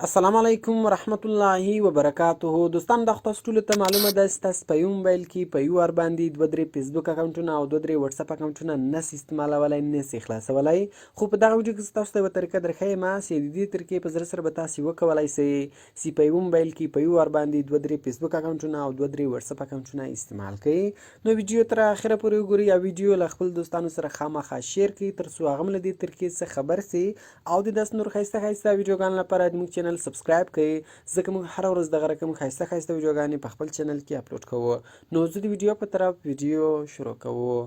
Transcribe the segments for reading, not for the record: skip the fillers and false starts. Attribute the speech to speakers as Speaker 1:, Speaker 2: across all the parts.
Speaker 1: السلام علیکم ورحمت الله وبرکاته. دوستان د تاسو ټول ته معلومه ده چې تاسو په یو موبایل کې په یو ور باندې دوه درې فیسبوک اکاونټونه او دوه درې واتس اپ اکاونټونه نس استعمالولای نس خلاصولای. خو په دغه ویډیو کې تاسو ته یوه طریقه درښیم چې د دې طریقې په زړه سره به تاسو وکولای شئ چې په یو موبایل کې په یو ور باندې دوه درې فیسبوک اکاونټونه او دوه درې واتس اپ اکاونټونه استعمال کړئ. نو ویډیو تر اخره پورې وګورئ او ویډیو له خپل دوستانو سره خامخا شیر کړئ تر څو هغه هم له دې طریقې څخه خبر شي او د داسې نور ښایسته ښایسته ویډیوګانو لپاره زموږ چینل سبسکرایب کړئ، ځکه موږ هره ورځ دغه رقم ښایسته ښایسته ویډیوګانې په خپل چینل کې اپلوډ کوو. نو زه د ویډیو په طرف ویډیو شروع کوو.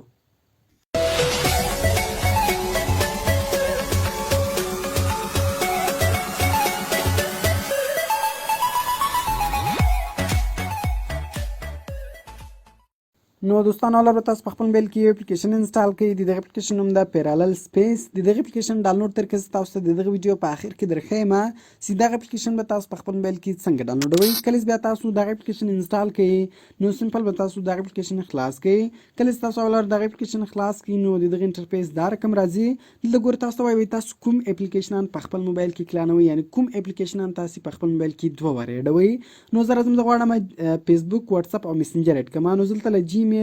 Speaker 1: نو دوستان اول به تاسو په خپل موبایل کې یو اپلیکیشن انسټال کړئ. د دغه اپلیکیشن نوم ده پیرالل سپیس. د دغه اپلیکیشن ډاونلوډ طریقه تاسو ته د دغه ویډیو په اخر کې درښیم چې دغه اپلیکیشن به تاسو په خپل موبایل کې څنګه ډاونلوډوئ. کله چې بیا تاسو دغه اپلیکیشن انسټال کړئ نو سمپل به تاسو دغه اپلیکیشن خلاص کړئ. کله چې تاسو اول دغه اپلیکیشن خلاص کړئ نو د دغه انټرفیس دا رقم راځي. دلته ګورئ تاسو ته وایي تاسو کوم اپلیکیشنان په خپل موبایل کې کلانوئ، یعنی کوم اپلیکیشنان تاسو په خپل موبایل کې دوه واره اډوئ. نو زه راځم زه غواړم فیسبوک، واتس اپ او میسنجر اډ کړم. نو دلته له جیمیل،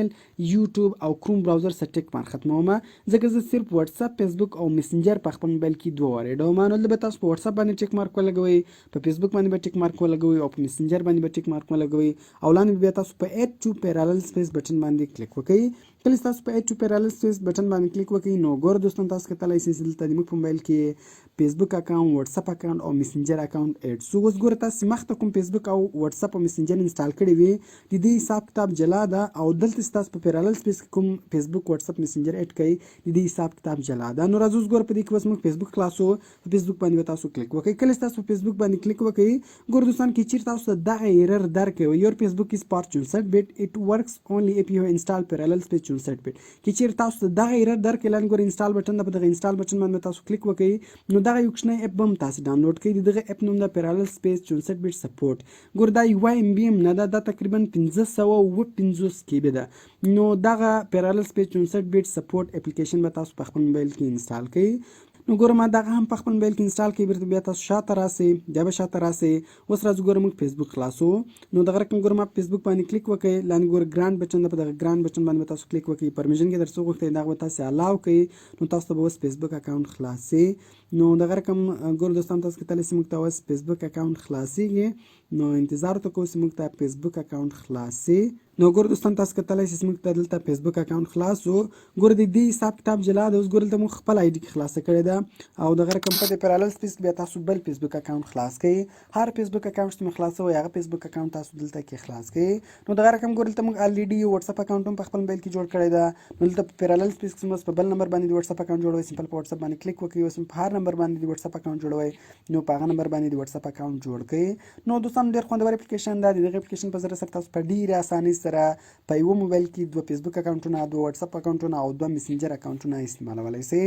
Speaker 1: یوټیوب او کروم براوزر سره ټیک مارک ختموم، ځکه زه صرف واتس اپ، فیسبوک او میسنجر په خپل موبایل کې دوه واره اډوم. نو دلته به تاسو په واتس اپ باندې ټیک مارک ولګوئ، په فیسبوک باندې به ټیک مارک ولګوئ او په میسنجر باندې به ټیک مارک ولګوئ او لاندې بیا تاسو په اډ ټو پیرالل سپیس بټن باندې کلیک وکړئ. کله تاسو په اډ ټو پیرالل سپیس بټن باندې کلیک وکړئ نو ګور دوستان تاسو کتلای شئ دلته د موږ په موبایل کې فیسبوک اکاونټ، واتس اپ اکاونټ او میسنجر اکاونټ اډ سو. اوس ګور تاسو مخته کوم فیسبوک او واتس اپ او میسنجر انسټال کړی وي د دې حساب کتاب جلا ده او دلته تاسو په پیرالل سپیس کوم فیسبوک، واتس اپ، میسنجر اډ کړئ د دې حساب کتاب جلا ده. نو راځو ګور په دې کې بس موږ فیسبوک خلاصو، په فیسبوک باندې تاسو کلیک وکړئ. کله تاسو په فیسبوک باندې کلیک وکړئ ګور دوستان کې چیرته تاسو دغه ایرر درکوي یور فیسبوک از پارت 64 bit it works only if you install parallel space 64 bit. کې چیرته تاسو دغه ایرر درکړي لاندې ګور انسټال بټن ده، په دغه انسټال بټن باندې تاسو کلیک وکړئ نو دغه یو کوچنی اپ بم تاسو ډاونلوډ کړئ. دغه اپ نوم ده پیرالل سپیس 64 bit سپورټ. ګور دا یو ام بی ام نه ده، دا تقریبا 1550 کیبه ده. نو دغه پیرالل سپیس 64 bit سپورټ اپلیکیشن به تاسو په خپل موبایل کې انسټال کړئ. نو ګوره ما دغه هم په خپل موبایل کې انسټال کړئ. بیرته بیا تاسو شاته راسئ، بیا به شاته راسئ. اوس راځو ګوره موږ فیسبوک خلاصو. نو دغه رقم ګوره ما په فیسبوک باندې کلیک وکړئ، لاندې ګوره ګرانډ بټن ده، په دغه ګرانډ بټن باندې تاسو کلیک وکړئ. پرمیشن کې در څه غوښتئ دغه به تاسو الاو کړئ نو تاسو ته به اوس فیسبوک اکاونټ خلاصي. نو دغه رقم ګوره دوستان تاسو کتلی شئ موږ ته اوس فیسبوک اکاونټ خلاصیږي. نو انتظار ته کوو چې موږ ته فیسبوک اکاونټ خلاصي. نو ګوره دوستان تاسو کتلی شئ موږ ته دلته فیسبوک اکاونټ خلاص و. ګوره د دې حساب کتاب جلا ده. اوس ګوره دلته موږ خپل آی ډي خلاصه کړې ده او دغه رقم په پیرالل سپیس بیا تاسو بل فیسبوک اکاونټ خلاص کړئ. هر فیسبوک اکاونټ چې مې خلاصوئ هغه فیسبوک اکاونټ تاسو دلته کې خلاص کړئ. نو دغه رقم ګوره دلته موږ الریډي یو واتس اپ اکاونټ هم په خپل موبایل کې جوړ کړی ده. نو دلته په پیرالل سپیس کې په بل نمبر باندې د واتس اپ اکاونټ جوړوئ، سمپل په واتس اپ باندې کلیک وکړئ. اوس په هر نمبر باندې د واتس اپ اکاونټ جوړوئ نو په هغه نمبر باندې د واتس اپ اکاونټ جوړ کړئ. نو دوستان ډېر خوندور اپلیکیشن ده. دغه اپلیکیشن په ذریعه سره تاسو په ډېرې اسانۍ سره په یو موبایل کې دوه فیسبوک اکاونټونه، دوه واتس اپ اکاونټونه او دوه میسنجر اکاونټونه استعمالولی شئ.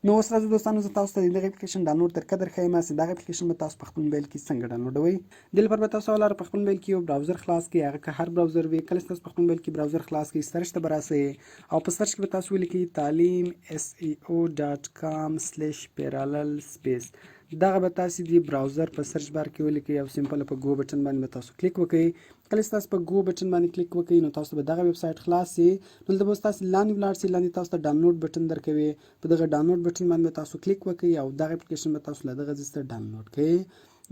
Speaker 1: نو اوس راځو دوستانو زه تاسو ته دغه اپلیکیشن ډاونلوډ طریقه درښیم چې دغه اپلیکیشن به تاسو په خپل موبایل کې څنګه ډاونلوډوئ. دې لپاره به تاسو اول په خپل موبایل کې یو براوزر خلاص کړئ، هغه که هر براوزر وي. کله چې تاسو په خپل موبایل کې براوزر خلاص کړئ سرچ ته به راسئ او په سرچ کې به تاسو ولیکئ talim.seo.com/parallel space. دغه به تاسو د براوزر په سرچ بار کې ولیکئ او سمپل په گو بټن باندې به تاسو کلیک وکړئ. کله چې تاسو په گو بټن باندې کلیک وکړئ نو تاسو به دغه ویب سایټ خلاص شي. دلته به تاسو لاندې ولاړ شئ، لاندې تاسو ته ډاونلوډ بټن درکوي. په دغه ډاونلوډ بټن باندې تاسو کلیک وکړئ او دغه اپلیکیشن به تاسو له دغه ځای څخه ډاونلوډ کړئ.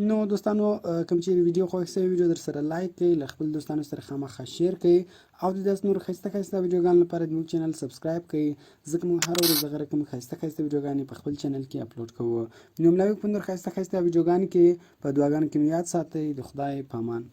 Speaker 1: نو دوستانو کوم چې ویډیو خوښ شوی ویډیو در سره لایک کړئ، له خپل دوستانو سره خامخا شیر کړئ او د داسې نور ښایسته ښایسته ویډیوګانو لپاره زموږ چینل سبسکرایب کړئ، ځکه موږ هره ورځ دغه رقم ښایسته ښایسته ویډیوګانې په خپل چینل کې اپلوډ کوو. نو ملاوي په نور ښایسته ښایسته ویډیوګانو کې په دعاګانو کې مو یاد ساتئ. د خدای په امان.